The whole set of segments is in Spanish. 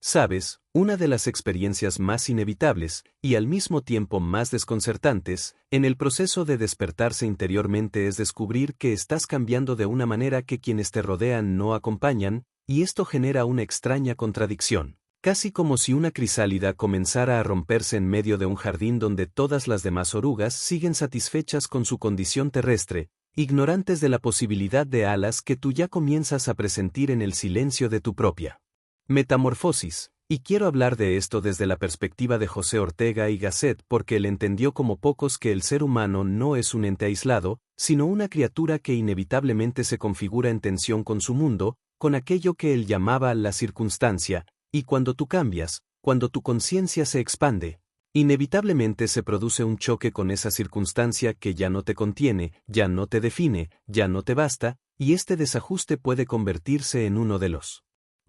Sabes, una de las experiencias más inevitables, y al mismo tiempo más desconcertantes, en el proceso de despertarse interiormente es descubrir que estás cambiando de una manera que quienes te rodean no acompañan, y esto genera una extraña contradicción. Casi como si una crisálida comenzara a romperse en medio de un jardín donde todas las demás orugas siguen satisfechas con su condición terrestre, ignorantes de la posibilidad de alas que tú ya comienzas a presentir en el silencio de tu propia metamorfosis, y quiero hablar de esto desde la perspectiva de José Ortega y Gasset porque él entendió como pocos que el ser humano no es un ente aislado, sino una criatura que inevitablemente se configura en tensión con su mundo, con aquello que él llamaba la circunstancia, y cuando tú cambias, cuando tu conciencia se expande, inevitablemente se produce un choque con esa circunstancia que ya no te contiene, ya no te define, ya no te basta, y este desajuste puede convertirse en uno de los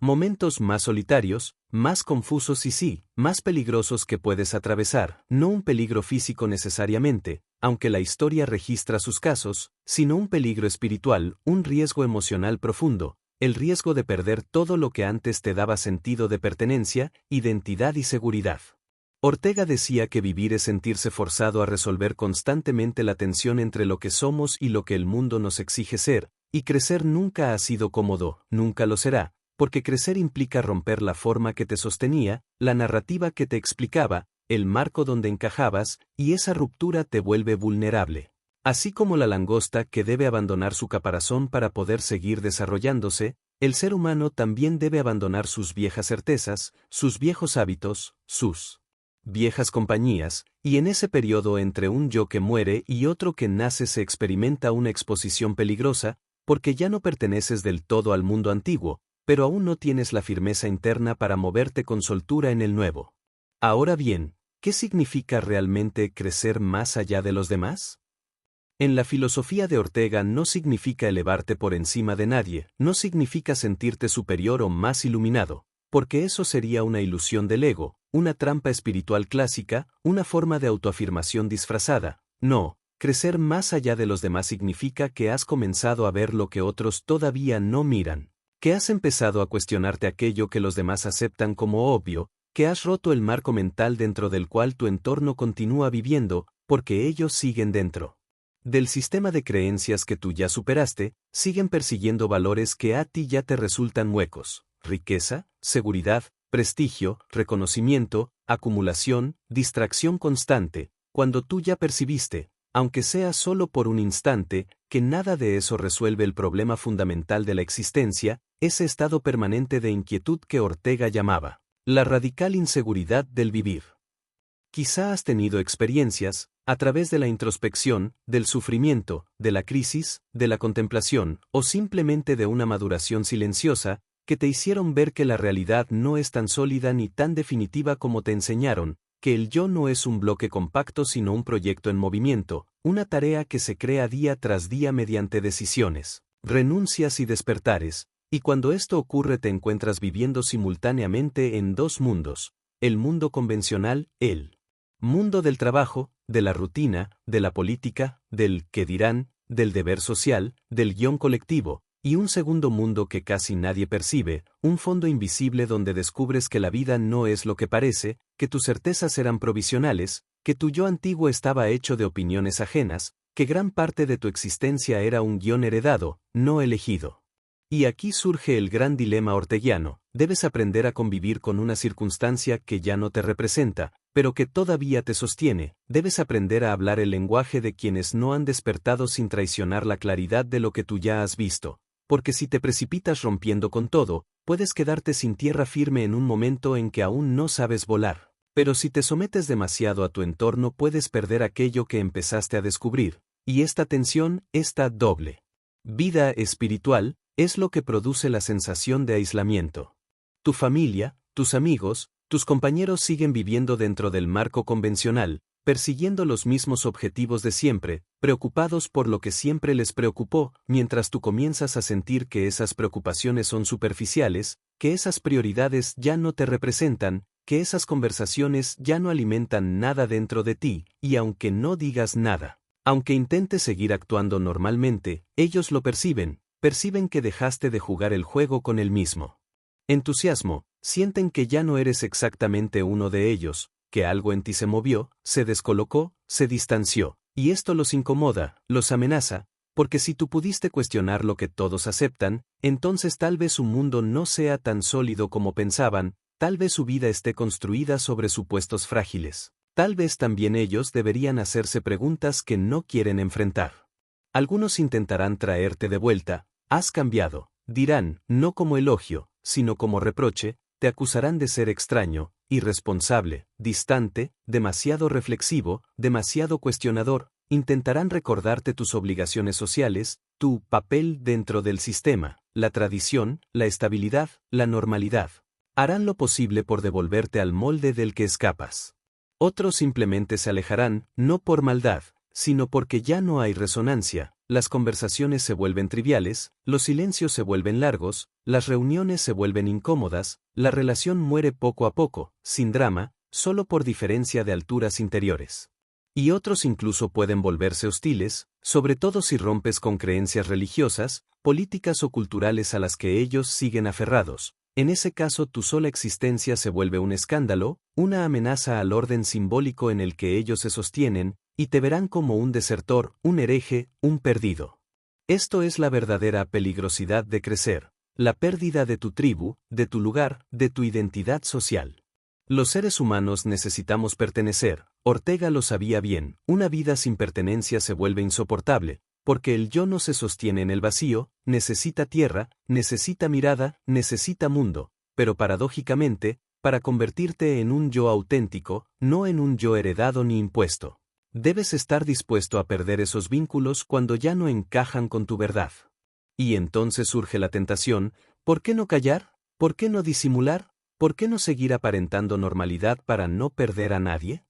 momentos más solitarios, más confusos y sí, más peligrosos que puedes atravesar, no un peligro físico necesariamente, aunque la historia registra sus casos, sino un peligro espiritual, un riesgo emocional profundo, el riesgo de perder todo lo que antes te daba sentido de pertenencia, identidad y seguridad. Ortega decía que vivir es sentirse forzado a resolver constantemente la tensión entre lo que somos y lo que el mundo nos exige ser, y crecer nunca ha sido cómodo, nunca lo será, porque crecer implica romper la forma que te sostenía, la narrativa que te explicaba, el marco donde encajabas, y esa ruptura te vuelve vulnerable. Así como la langosta que debe abandonar su caparazón para poder seguir desarrollándose, el ser humano también debe abandonar sus viejas certezas, sus viejos hábitos, sus viejas compañías, y en ese periodo entre un yo que muere y otro que nace se experimenta una exposición peligrosa, porque ya no perteneces del todo al mundo antiguo, pero aún no tienes la firmeza interna para moverte con soltura en el nuevo. Ahora bien, ¿qué significa realmente crecer más allá de los demás? En la filosofía de Ortega no significa elevarte por encima de nadie, no significa sentirte superior o más iluminado, porque eso sería una ilusión del ego, una trampa espiritual clásica, una forma de autoafirmación disfrazada. No, crecer más allá de los demás significa que has comenzado a ver lo que otros todavía no miran, que has empezado a cuestionarte aquello que los demás aceptan como obvio, que has roto el marco mental dentro del cual tu entorno continúa viviendo, porque ellos siguen dentro del sistema de creencias que tú ya superaste, siguen persiguiendo valores que a ti ya te resultan huecos: riqueza, seguridad, prestigio, reconocimiento, acumulación, distracción constante, cuando tú ya percibiste, aunque sea solo por un instante, que nada de eso resuelve el problema fundamental de la existencia, ese estado permanente de inquietud que Ortega llamaba la radical inseguridad del vivir. Quizá has tenido experiencias, a través de la introspección, del sufrimiento, de la crisis, de la contemplación, o simplemente de una maduración silenciosa, que te hicieron ver que la realidad no es tan sólida ni tan definitiva como te enseñaron, que el yo no es un bloque compacto sino un proyecto en movimiento, una tarea que se crea día tras día mediante decisiones, renuncias y despertares, y cuando esto ocurre te encuentras viviendo simultáneamente en dos mundos: el mundo convencional, el mundo del trabajo, de la rutina, de la política, del qué dirán, del deber social, del guión colectivo, y un segundo mundo que casi nadie percibe, un fondo invisible donde descubres que la vida no es lo que parece, que tus certezas eran provisionales, que tu yo antiguo estaba hecho de opiniones ajenas, que gran parte de tu existencia era un guión heredado, no elegido. Y aquí surge el gran dilema orteguiano: debes aprender a convivir con una circunstancia que ya no te representa, pero que todavía te sostiene, debes aprender a hablar el lenguaje de quienes no han despertado sin traicionar la claridad de lo que tú ya has visto, porque si te precipitas rompiendo con todo, puedes quedarte sin tierra firme en un momento en que aún no sabes volar. Pero si te sometes demasiado a tu entorno puedes perder aquello que empezaste a descubrir, y esta tensión, esta doble vida espiritual, es lo que produce la sensación de aislamiento. Tu familia, tus amigos, tus compañeros siguen viviendo dentro del marco convencional, persiguiendo los mismos objetivos de siempre, preocupados por lo que siempre les preocupó, mientras tú comienzas a sentir que esas preocupaciones son superficiales, que esas prioridades ya no te representan, que esas conversaciones ya no alimentan nada dentro de ti, y aunque no digas nada, aunque intentes seguir actuando normalmente, ellos lo perciben que dejaste de jugar el juego con él mismo. Entusiasmo, sienten que ya no eres exactamente uno de ellos, que algo en ti se movió, se descolocó, se distanció, y esto los incomoda, los amenaza, porque si tú pudiste cuestionar lo que todos aceptan, entonces tal vez su mundo no sea tan sólido como pensaban, tal vez su vida esté construida sobre supuestos frágiles. Tal vez también ellos deberían hacerse preguntas que no quieren enfrentar. Algunos intentarán traerte de vuelta, has cambiado, dirán, no como elogio, sino como reproche, te acusarán de ser extraño, irresponsable, distante, demasiado reflexivo, demasiado cuestionador, intentarán recordarte tus obligaciones sociales, tu papel dentro del sistema, la tradición, la estabilidad, la normalidad. Harán lo posible por devolverte al molde del que escapas. Otros simplemente se alejarán, no por maldad, sino porque ya no hay resonancia, las conversaciones se vuelven triviales, los silencios se vuelven largos, las reuniones se vuelven incómodas, la relación muere poco a poco, sin drama, solo por diferencia de alturas interiores. Y otros incluso pueden volverse hostiles, sobre todo si rompes con creencias religiosas, políticas o culturales a las que ellos siguen aferrados. En ese caso tu sola existencia se vuelve un escándalo, una amenaza al orden simbólico en el que ellos se sostienen, y te verán como un desertor, un hereje, un perdido. Esto es la verdadera peligrosidad de crecer, la pérdida de tu tribu, de tu lugar, de tu identidad social. Los seres humanos necesitamos pertenecer, Ortega lo sabía bien, una vida sin pertenencia se vuelve insoportable, porque el yo no se sostiene en el vacío, necesita tierra, necesita mirada, necesita mundo, pero paradójicamente, para convertirte en un yo auténtico, no en un yo heredado ni impuesto. Debes estar dispuesto a perder esos vínculos cuando ya no encajan con tu verdad. Y entonces surge la tentación, ¿por qué no callar? ¿Por qué no disimular? ¿Por qué no seguir aparentando normalidad para no perder a nadie?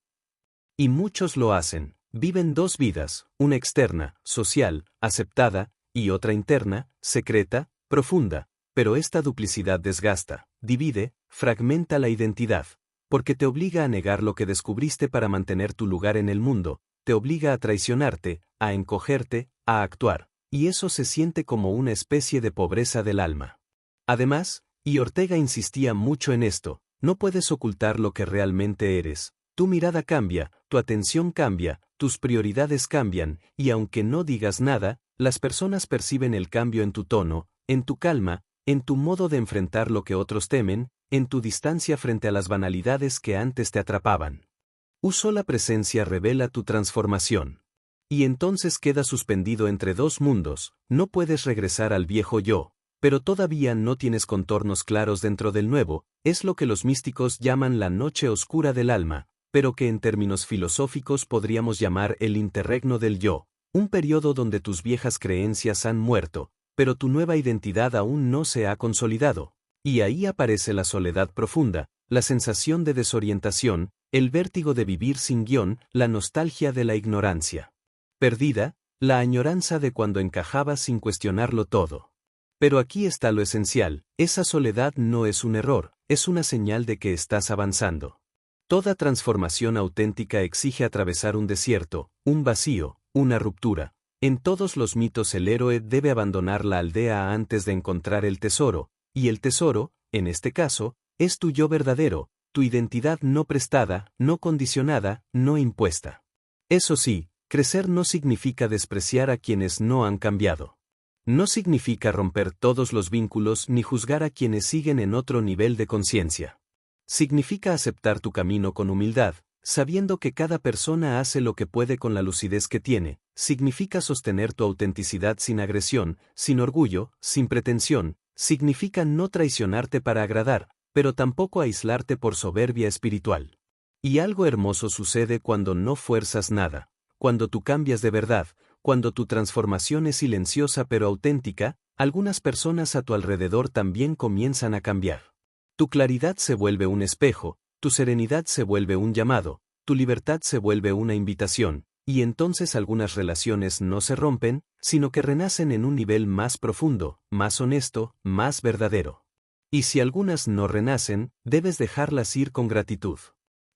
Y muchos lo hacen, viven dos vidas, una externa, social, aceptada, y otra interna, secreta, profunda, pero esta duplicidad desgasta, divide, fragmenta la identidad, porque te obliga a negar lo que descubriste para mantener tu lugar en el mundo, te obliga a traicionarte, a encogerte, a actuar, y eso se siente como una especie de pobreza del alma. Además, y Ortega insistía mucho en esto, no puedes ocultar lo que realmente eres, tu mirada cambia, tu atención cambia, tus prioridades cambian, y aunque no digas nada, las personas perciben el cambio en tu tono, en tu calma, en tu modo de enfrentar lo que otros temen, en tu distancia frente a las banalidades que antes te atrapaban. Sola presencia revela tu transformación. Y entonces quedas suspendido entre dos mundos, no puedes regresar al viejo yo, pero todavía no tienes contornos claros dentro del nuevo, es lo que los místicos llaman la noche oscura del alma, pero que en términos filosóficos podríamos llamar el interregno del yo, un periodo donde tus viejas creencias han muerto, pero tu nueva identidad aún no se ha consolidado. Y ahí aparece la soledad profunda, la sensación de desorientación, el vértigo de vivir sin guión, la nostalgia de la ignorancia perdida, la añoranza de cuando encajabas sin cuestionarlo todo. Pero aquí está lo esencial, esa soledad no es un error, es una señal de que estás avanzando. Toda transformación auténtica exige atravesar un desierto, un vacío, una ruptura. En todos los mitos el héroe debe abandonar la aldea antes de encontrar el tesoro, y el tesoro, en este caso, es tu yo verdadero, tu identidad no prestada, no condicionada, no impuesta. Eso sí, crecer no significa despreciar a quienes no han cambiado. No significa romper todos los vínculos ni juzgar a quienes siguen en otro nivel de conciencia. Significa aceptar tu camino con humildad, sabiendo que cada persona hace lo que puede con la lucidez que tiene. Significa sostener tu autenticidad sin agresión, sin orgullo, sin pretensión. Significa no traicionarte para agradar, pero tampoco aislarte por soberbia espiritual. Y algo hermoso sucede cuando no fuerzas nada, cuando tú cambias de verdad, cuando tu transformación es silenciosa pero auténtica, algunas personas a tu alrededor también comienzan a cambiar. Tu claridad se vuelve un espejo, tu serenidad se vuelve un llamado, tu libertad se vuelve una invitación, y entonces algunas relaciones no se rompen, sino que renacen en un nivel más profundo, más honesto, más verdadero. Y si algunas no renacen, debes dejarlas ir con gratitud.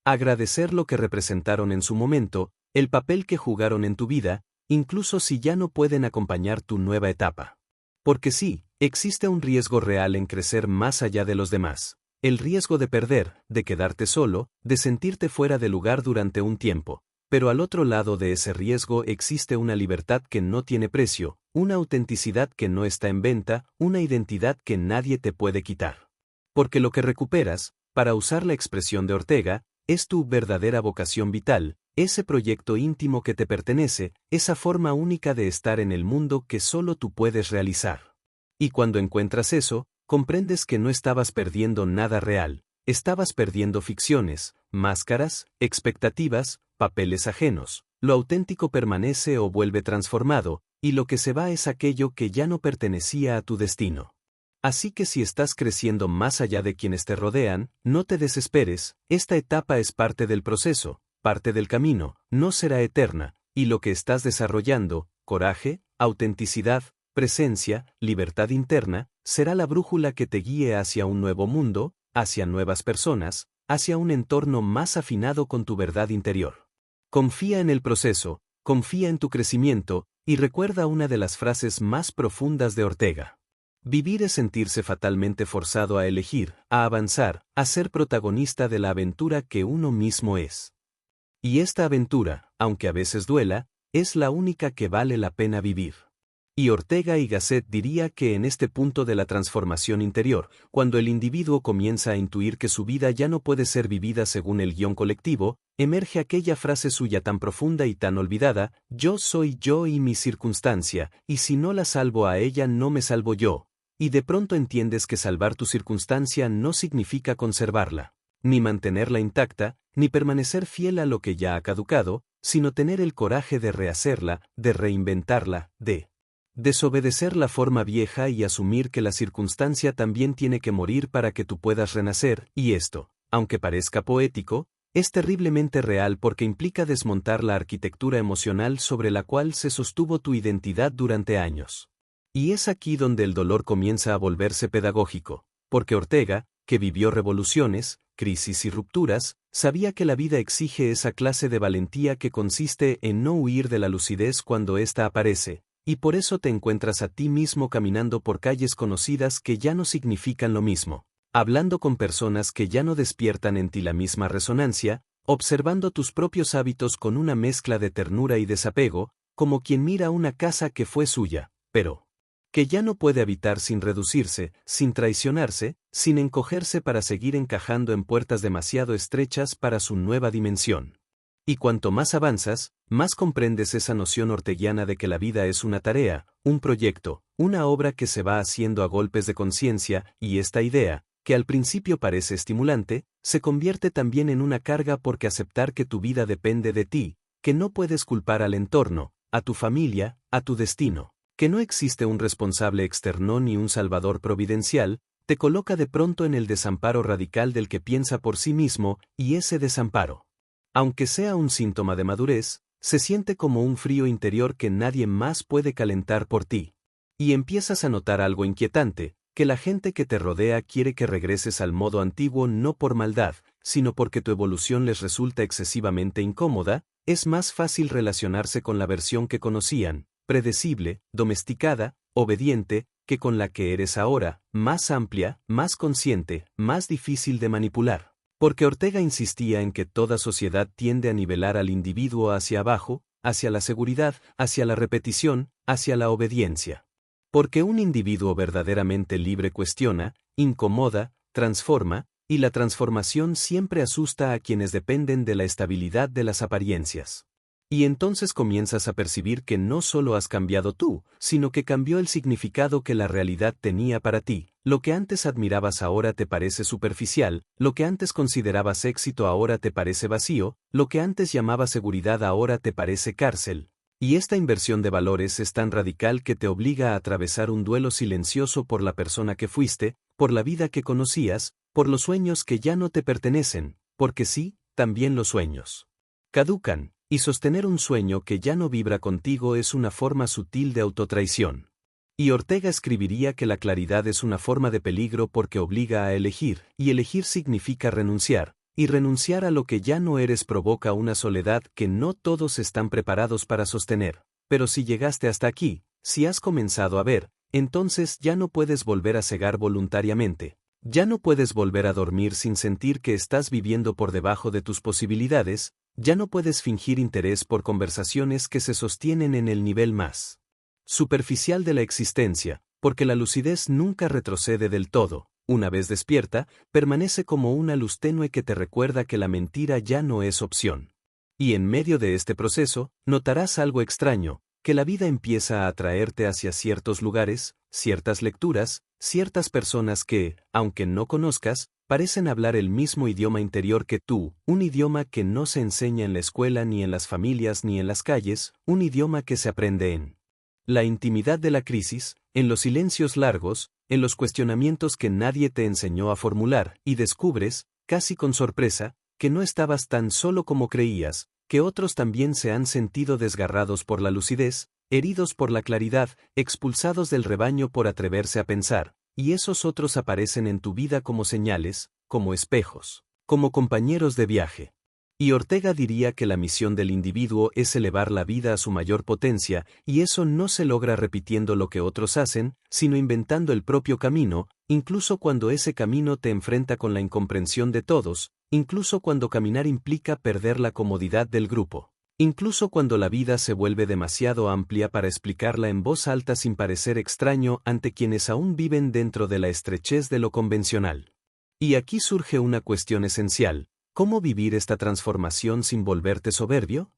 Agradecer lo que representaron en su momento, el papel que jugaron en tu vida, incluso si ya no pueden acompañar tu nueva etapa. Porque sí, Existe un riesgo real en crecer más allá de los demás. El riesgo de perder, de quedarte solo, de sentirte fuera de lugar durante un tiempo. Pero al otro lado de ese riesgo existe una libertad que no tiene precio, una autenticidad que no está en venta, una identidad que nadie te puede quitar. Porque lo que recuperas, para usar la expresión de Ortega, es tu verdadera vocación vital, ese proyecto íntimo que te pertenece, esa forma única de estar en el mundo que solo tú puedes realizar. Y cuando encuentras eso, comprendes que no estabas perdiendo nada real, estabas perdiendo ficciones, máscaras, expectativas, papeles ajenos. Lo auténtico permanece o vuelve transformado, y lo que se va es aquello que ya no pertenecía a tu destino. Así que si estás creciendo más allá de quienes te rodean, no te desesperes, esta etapa es parte del proceso, parte del camino, no será eterna, y lo que estás desarrollando, coraje, autenticidad, presencia, libertad interna, será la brújula que te guíe hacia un nuevo mundo, hacia nuevas personas, hacia un entorno más afinado con tu verdad interior. Confía en el proceso, confía en tu crecimiento, y recuerda una de las frases más profundas de Ortega. Vivir es sentirse fatalmente forzado a elegir, a avanzar, a ser protagonista de la aventura que uno mismo es. Y esta aventura, aunque a veces duela, es la única que vale la pena vivir. Y Ortega y Gasset diría que en este punto de la transformación interior, cuando el individuo comienza a intuir que su vida ya no puede ser vivida según el guión colectivo, emerge aquella frase suya tan profunda y tan olvidada: yo soy yo y mi circunstancia, y si no la salvo a ella no me salvo yo. Y de pronto entiendes que salvar tu circunstancia no significa conservarla, ni mantenerla intacta, ni permanecer fiel a lo que ya ha caducado, sino tener el coraje de rehacerla, de reinventarla, de desobedecer la forma vieja y asumir que la circunstancia también tiene que morir para que tú puedas renacer, y esto, aunque parezca poético, es terriblemente real porque implica desmontar la arquitectura emocional sobre la cual se sostuvo tu identidad durante años. Y es aquí donde el dolor comienza a volverse pedagógico, porque Ortega, que vivió revoluciones, crisis y rupturas, sabía que la vida exige esa clase de valentía que consiste en no huir de la lucidez cuando ésta aparece, y por eso te encuentras a ti mismo caminando por calles conocidas que ya no significan lo mismo, hablando con personas que ya no despiertan en ti la misma resonancia, observando tus propios hábitos con una mezcla de ternura y desapego, como quien mira una casa que fue suya, pero que ya no puede habitar sin reducirse, sin traicionarse, sin encogerse para seguir encajando en puertas demasiado estrechas para su nueva dimensión. Y cuanto más avanzas, más comprendes esa noción orteguiana de que la vida es una tarea, un proyecto, una obra que se va haciendo a golpes de conciencia, y esta idea, que al principio parece estimulante, se convierte también en una carga porque aceptar que tu vida depende de ti, que no puedes culpar al entorno, a tu familia, a tu destino, que no existe un responsable externo ni un salvador providencial, te coloca de pronto en el desamparo radical del que piensa por sí mismo, y ese desamparo, aunque sea un síntoma de madurez, se siente como un frío interior que nadie más puede calentar por ti. Y empiezas a notar algo inquietante, que la gente que te rodea quiere que regreses al modo antiguo no por maldad, sino porque tu evolución les resulta excesivamente incómoda. Es más fácil relacionarse con la versión que conocían, predecible, domesticada, obediente, que con la que eres ahora, más amplia, más consciente, más difícil de manipular. Porque Ortega insistía en que toda sociedad tiende a nivelar al individuo hacia abajo, hacia la seguridad, hacia la repetición, hacia la obediencia. Porque un individuo verdaderamente libre cuestiona, incomoda, transforma, y la transformación siempre asusta a quienes dependen de la estabilidad de las apariencias. Y entonces comienzas a percibir que no solo has cambiado tú, sino que cambió el significado que la realidad tenía para ti. Lo que antes admirabas ahora te parece superficial, lo que antes considerabas éxito ahora te parece vacío, lo que antes llamabas seguridad ahora te parece cárcel. Y esta inversión de valores es tan radical que te obliga a atravesar un duelo silencioso por la persona que fuiste, por la vida que conocías, por los sueños que ya no te pertenecen, porque sí, también los sueños caducan. Y sostener un sueño que ya no vibra contigo es una forma sutil de autotraición. Y Ortega escribiría que la claridad es una forma de peligro porque obliga a elegir, y elegir significa renunciar, y renunciar a lo que ya no eres provoca una soledad que no todos están preparados para sostener. Pero si llegaste hasta aquí, si has comenzado a ver, entonces ya no puedes volver a cegar voluntariamente. Ya no puedes volver a dormir sin sentir que estás viviendo por debajo de tus posibilidades, ya no puedes fingir interés por conversaciones que se sostienen en el nivel más superficial de la existencia, porque la lucidez nunca retrocede del todo. Una vez despierta, permanece como una luz tenue que te recuerda que la mentira ya no es opción. Y en medio de este proceso, notarás algo extraño, que la vida empieza a atraerte hacia ciertos lugares, ciertas lecturas, ciertas personas que, aunque no conozcas, parecen hablar el mismo idioma interior que tú, un idioma que no se enseña en la escuela ni en las familias ni en las calles, un idioma que se aprende en la intimidad de la crisis, en los silencios largos, en los cuestionamientos que nadie te enseñó a formular, y descubres, casi con sorpresa, que no estabas tan solo como creías, que otros también se han sentido desgarrados por la lucidez, heridos por la claridad, expulsados del rebaño por atreverse a pensar, y esos otros aparecen en tu vida como señales, como espejos, como compañeros de viaje. Y Ortega diría que la misión del individuo es elevar la vida a su mayor potencia, y eso no se logra repitiendo lo que otros hacen, sino inventando el propio camino, incluso cuando ese camino te enfrenta con la incomprensión de todos, incluso cuando caminar implica perder la comodidad del grupo. Incluso cuando la vida se vuelve demasiado amplia para explicarla en voz alta sin parecer extraño ante quienes aún viven dentro de la estrechez de lo convencional. Y aquí surge una cuestión esencial. ¿Cómo vivir esta transformación sin volverte soberbio?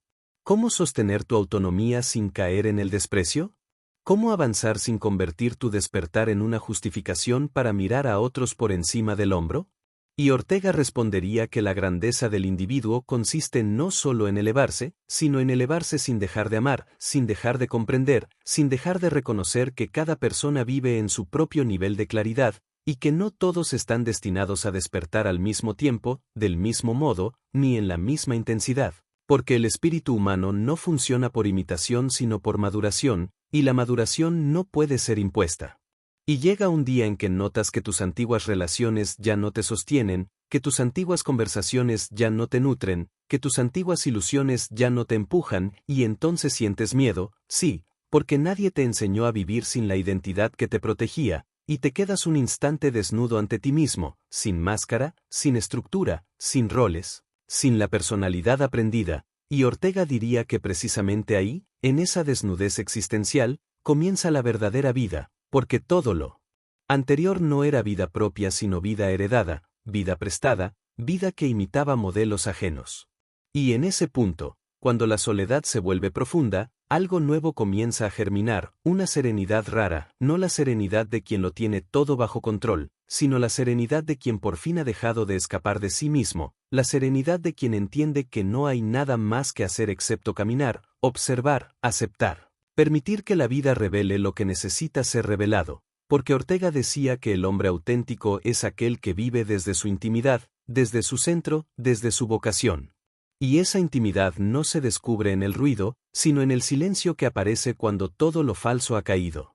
¿Cómo sostener tu autonomía sin caer en el desprecio? ¿Cómo avanzar sin convertir tu despertar en una justificación para mirar a otros por encima del hombro? Y Ortega respondería que la grandeza del individuo consiste no solo en elevarse, sino en elevarse sin dejar de amar, sin dejar de comprender, sin dejar de reconocer que cada persona vive en su propio nivel de claridad, y que no todos están destinados a despertar al mismo tiempo, del mismo modo, ni en la misma intensidad, porque el espíritu humano no funciona por imitación sino por maduración, y la maduración no puede ser impuesta. Y llega un día en que notas que tus antiguas relaciones ya no te sostienen, que tus antiguas conversaciones ya no te nutren, que tus antiguas ilusiones ya no te empujan, y entonces sientes miedo, sí, porque nadie te enseñó a vivir sin la identidad que te protegía, y te quedas un instante desnudo ante ti mismo, sin máscara, sin estructura, sin roles, sin la personalidad aprendida, y Ortega diría que precisamente ahí, en esa desnudez existencial, comienza la verdadera vida, porque todo lo anterior no era vida propia sino vida heredada, vida prestada, vida que imitaba modelos ajenos. Y en ese punto, cuando la soledad se vuelve profunda, algo nuevo comienza a germinar, una serenidad rara, no la serenidad de quien lo tiene todo bajo control, sino la serenidad de quien por fin ha dejado de escapar de sí mismo, la serenidad de quien entiende que no hay nada más que hacer excepto caminar, observar, aceptar, permitir que la vida revele lo que necesita ser revelado, porque Ortega decía que el hombre auténtico es aquel que vive desde su intimidad, desde su centro, desde su vocación. Y esa intimidad no se descubre en el ruido, sino en el silencio que aparece cuando todo lo falso ha caído.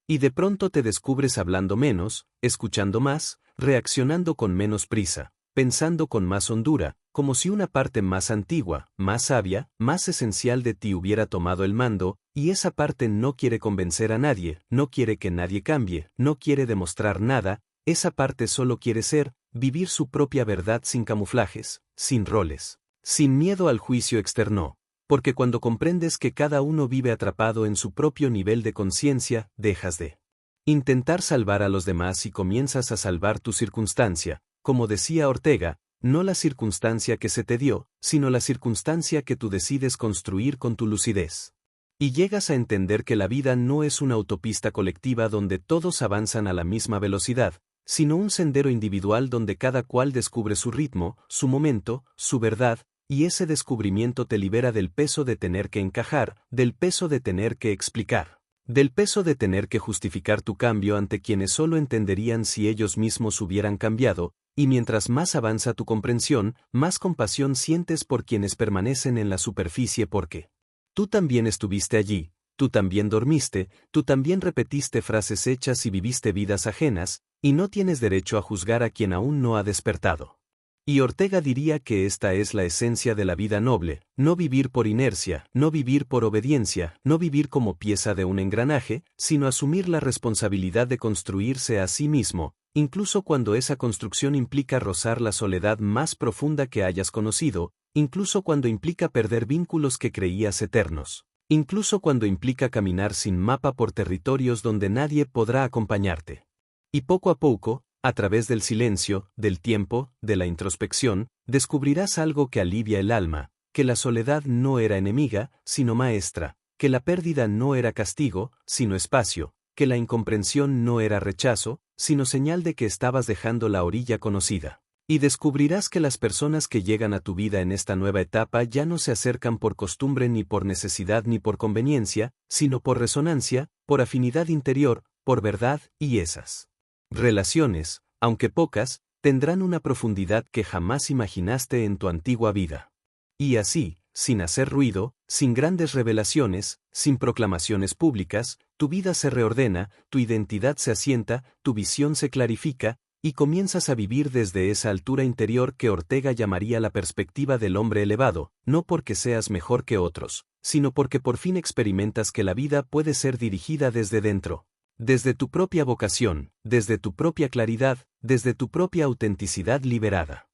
Y de pronto te descubres hablando menos, escuchando más, reaccionando con menos prisa, pensando con más hondura, como si una parte más antigua, más sabia, más esencial de ti hubiera tomado el mando, y esa parte no quiere convencer a nadie, no quiere que nadie cambie, no quiere demostrar nada, esa parte solo quiere ser, vivir su propia verdad sin camuflajes, sin roles. Sin miedo al juicio externo, porque cuando comprendes que cada uno vive atrapado en su propio nivel de conciencia, dejas de intentar salvar a los demás y comienzas a salvar tu circunstancia, como decía Ortega, no la circunstancia que se te dio, sino la circunstancia que tú decides construir con tu lucidez. Y llegas a entender que la vida no es una autopista colectiva donde todos avanzan a la misma velocidad, sino un sendero individual donde cada cual descubre su ritmo, su momento, su verdad, y ese descubrimiento te libera del peso de tener que encajar, del peso de tener que explicar, del peso de tener que justificar tu cambio ante quienes solo entenderían si ellos mismos hubieran cambiado, y mientras más avanza tu comprensión, más compasión sientes por quienes permanecen en la superficie porque tú también estuviste allí, tú también dormiste, tú también repetiste frases hechas y viviste vidas ajenas, y no tienes derecho a juzgar a quien aún no ha despertado. Y Ortega diría que esta es la esencia de la vida noble, no vivir por inercia, no vivir por obediencia, no vivir como pieza de un engranaje, sino asumir la responsabilidad de construirse a sí mismo, incluso cuando esa construcción implica rozar la soledad más profunda que hayas conocido, incluso cuando implica perder vínculos que creías eternos, incluso cuando implica caminar sin mapa por territorios donde nadie podrá acompañarte. Y poco a poco, a través del silencio, del tiempo, de la introspección, descubrirás algo que alivia el alma, que la soledad no era enemiga, sino maestra, que la pérdida no era castigo, sino espacio, que la incomprensión no era rechazo, sino señal de que estabas dejando la orilla conocida. Y descubrirás que las personas que llegan a tu vida en esta nueva etapa ya no se acercan por costumbre ni por necesidad ni por conveniencia, sino por resonancia, por afinidad interior, por verdad, y esas relaciones, aunque pocas, tendrán una profundidad que jamás imaginaste en tu antigua vida. Y así, sin hacer ruido, sin grandes revelaciones, sin proclamaciones públicas, tu vida se reordena, tu identidad se asienta, tu visión se clarifica, y comienzas a vivir desde esa altura interior que Ortega llamaría la perspectiva del hombre elevado, no porque seas mejor que otros, sino porque por fin experimentas que la vida puede ser dirigida desde dentro. Desde tu propia vocación, desde tu propia claridad, desde tu propia autenticidad liberada.